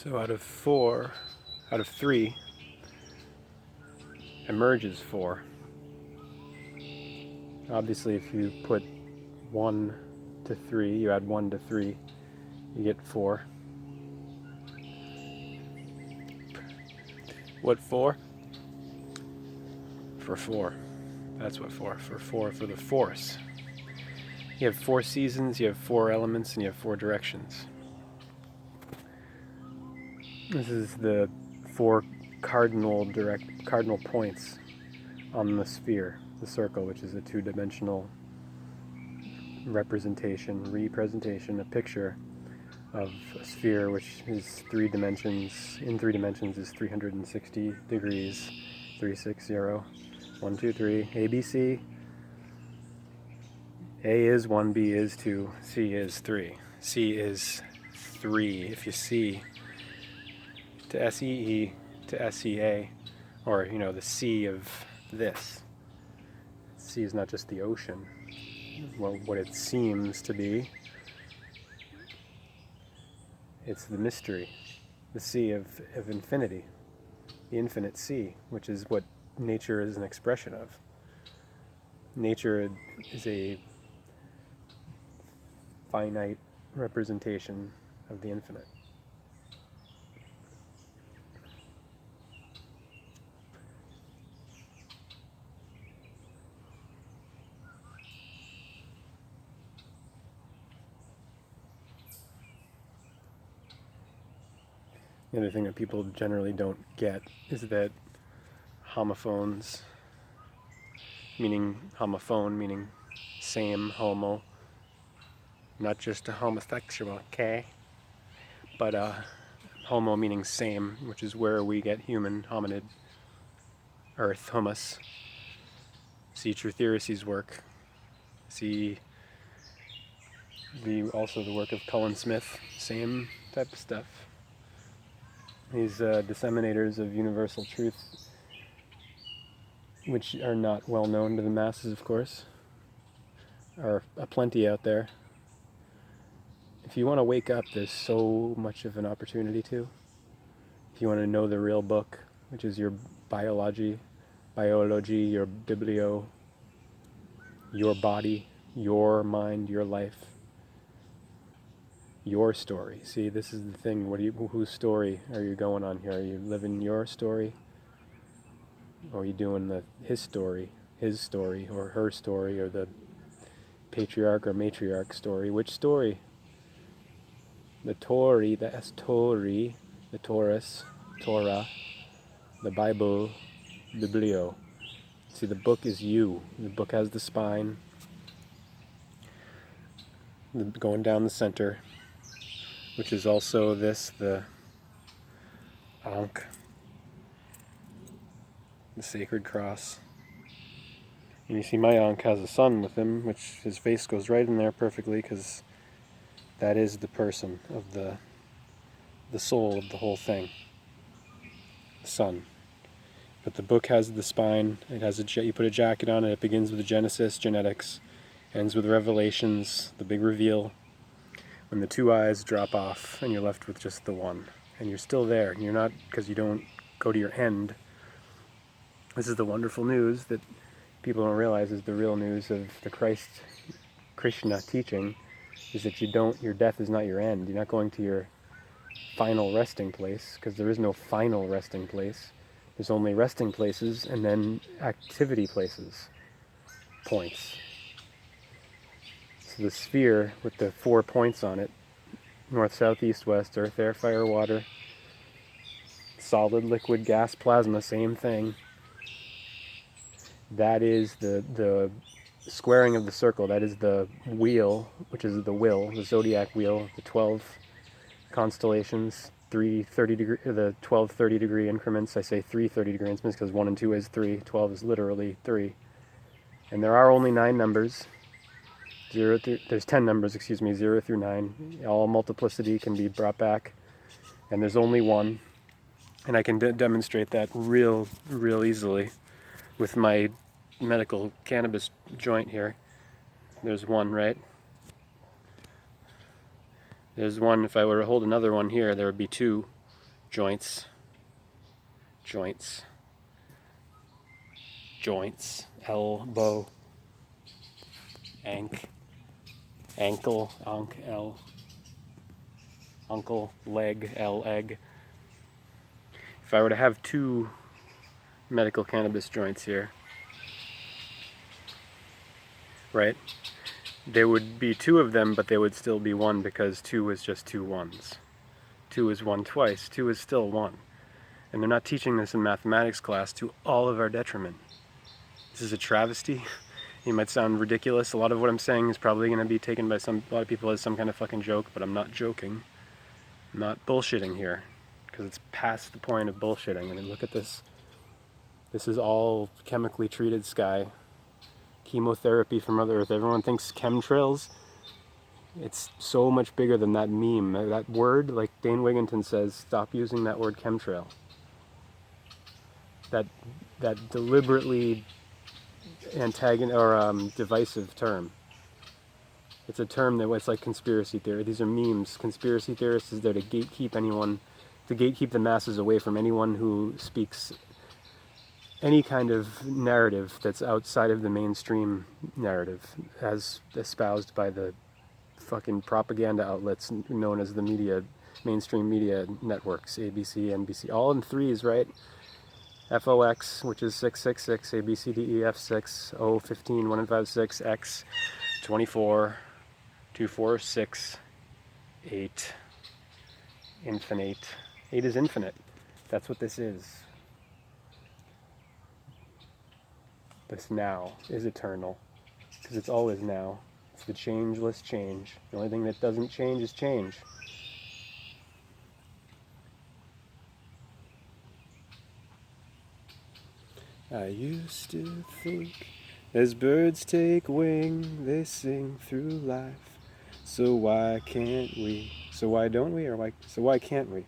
So out of three, emerges four. Obviously, if you put 1 to 3, you add 1 to 3, you get 4. What for? For 4. That's what for 4 for the force. You have 4 seasons, you have 4 elements, and you have 4 directions. This is the 4 cardinal points on the sphere, the circle, which is a 2-dimensional representation, a picture of a sphere, which is 3 dimensions. In 3 dimensions is 360 degrees. 360. 1, 2, 3. A, B, C. A is 1, B is 2, C is 3. C is 3. If you see to SEE to SEA, or the sea of this. Sea is not just the ocean, what it seems to be. It's the mystery, the sea of infinity, the infinite sea, which is what nature is an expression of. Nature is a finite representation of the infinite. The other thing that people generally don't get is that homophones, meaning homophone, meaning same, homo, not just a homosexual, okay? But homo meaning same, which is where we get human, hominid, earth, humus. See True Theories's work. See also the work of Cullen Smith, same type of stuff. These disseminators of universal truth, which are not well known to the masses, of course, are aplenty out there. If you want to wake up, there's so much of an opportunity to. If you want to know the real book, which is your biology, your biblio, your body, your mind, your life, your story. See, this is the thing. Whose story are you going on here? Are you living your story? Or are you doing his story, or her story, or the patriarch or matriarch story? Which story? The Tory, the Estori, the Taurus, Torah, the Bible, Biblio. See, the book is you. The book has the spine, going down the center, which is also the Ankh, the sacred cross. And you see my Ankh has a sun with him, which his face goes right in there perfectly, because that is the person of the soul of the whole thing, the sun. But the book has the spine. It has you put a jacket on it. It begins with Genesis, genetics, ends with Revelations, the big reveal, when the 2 eyes drop off and you're left with just the one. And you're still there. And you're not, because you don't go to your end. This is the wonderful news that people don't realize is the real news of the Krishna teaching, is that your death is not your end. You're not going to your final resting place, because there is no final resting place. There's only resting places and then activity places, points. So the sphere with the 4 points on it, north, south, east, west, earth, air, fire, water, solid, liquid, gas, plasma, same thing. That is the squaring of the circle. That is the wheel, which is the will, the zodiac wheel, the 12 constellations, the 12 30-degree increments. I say 3 30-degree increments because 1 and 2 is 3, 12 is literally 3. And there are only 9 numbers. There's 10 numbers, 0 through 9. All multiplicity can be brought back. And there's only one. And I can demonstrate that real easily with my medical cannabis joint here. There's one, right? There's one. If I were to hold another one here, there would be 2. joints, joints, joints, elbow, ankle, uncle, leg, egg. If I were to have two medical cannabis joints here, right? There would be two of them, but they would still be one because two is just two ones. Two is one twice, two is still one. And they're not teaching this in mathematics class to all of our detriment. This is a travesty. It might sound ridiculous. A lot of what I'm saying is probably going to be taken by a lot of people as some kind of fucking joke, but I'm not joking. I'm not bullshitting here, because it's past the point of bullshitting. I mean, look at this. This is all chemically treated sky. Chemotherapy from Mother Earth. Everyone thinks chemtrails. It's so much bigger than that meme. That word, like Dane Wigington says, stop using that word chemtrail. That deliberately divisive term. It's a term that it's like conspiracy theory. These are memes. Conspiracy theorists is there to gatekeep the masses away from anyone who speaks any kind of narrative that's outside of the mainstream narrative, as espoused by the fucking propaganda outlets known as the media, mainstream media networks, ABC, NBC, all in threes, right? FOX, which is 666, ABCDEF6, O15, 1956, X, 24, 246, 8, infinite. 8 is infinite. That's what this is. This now is eternal, because it's always now. It's the changeless change. The only thing that doesn't change is change. I used to think, as birds take wing, they sing through life. So why can't we? So why don't we? So why can't we?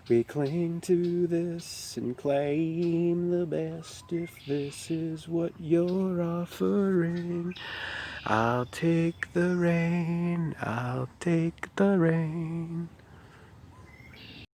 We cling to this and claim the best. If this is what you're offering, I'll take the rain, I'll take the rain.